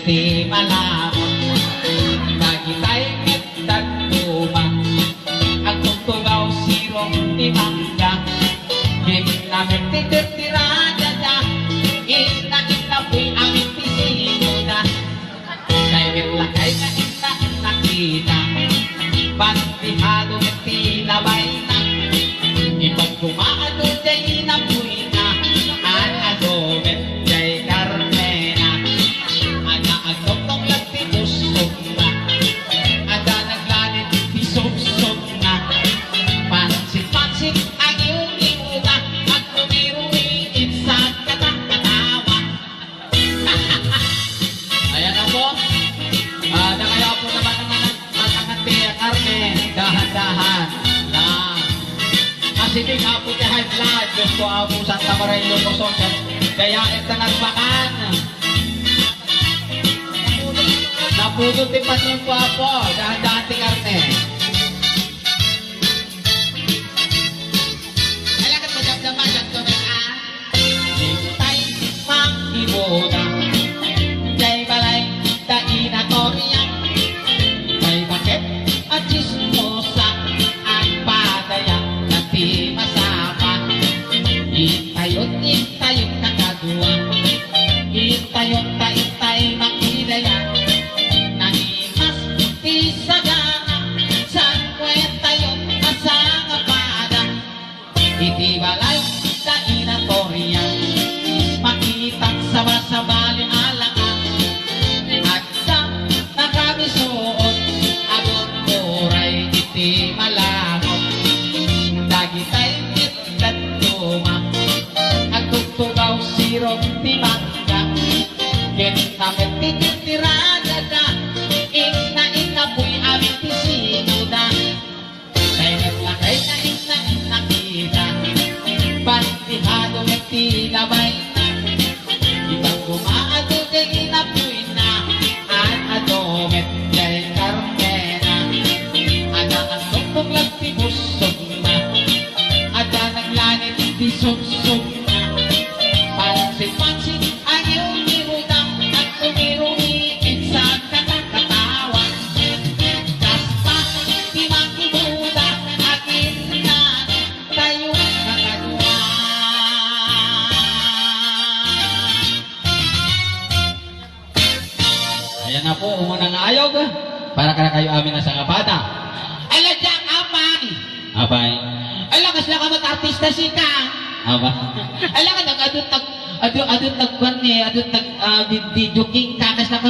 iti malamon. Nagitay nagdag tuma, ang tutugaw sirong di mangga. Ginamit titirtirada da, ina po'y aming pisino na. Kaya lakay na nakita, pantihado iti labay na. Ibang kumaado day na po'y na, at adomet day Carmena. Ana agtong lagtibusog na, ada naglanit pisog-sog na. Pansit-pansit ang iyong imuda, at tumiruin sa katakatawa. Ayan na po. Nakaya po naman ang ate Carmen, dahan-dahan na. Kasi nga po niya high blood, Diyos ko po Santa Maria Ilocosong, kaya ito nagbakan. Napudutin pa niyo po po, dahan-dahan ate Carmen. Alagat mo damdaman, nagtunan ka. Hintay, mag-iboda, jay balay, daina toriyak, jay bakit, at chismosa, ang padaya, nati masama. Itayot nakadua, itayot makilaya, nangimas tisagana, san kwentayot masangapada. Iti balay sa inatorya, makitang sama-sabali alaan, at sa nakabisuot, abot oray iti malamot. Dagitay itlat tuma, ang tutugaw sirong timangga. Ginamit tititirada da, ina po'y aming pisino na. Kaya lakay na nakita, pantihado iti labay na. Ibang kumaado day na po'y na, at adomet day Carmena. Ada ang tungkong lagtibusog na, ada naglanit disog-sog na. Pansit-pansit ang iyong iudang, at tumiruin sa katakatawa. Kasta di makibuda, akin na tayo nakagawa. Ayan na po, umunang ayog, para ka na kayo amin na sa kabata. Aladyak, apay! Apay? Alakas na ka mag-artista si ka! Aba? Alakas na ka, adot nagkwan ni, adot nag-video king ka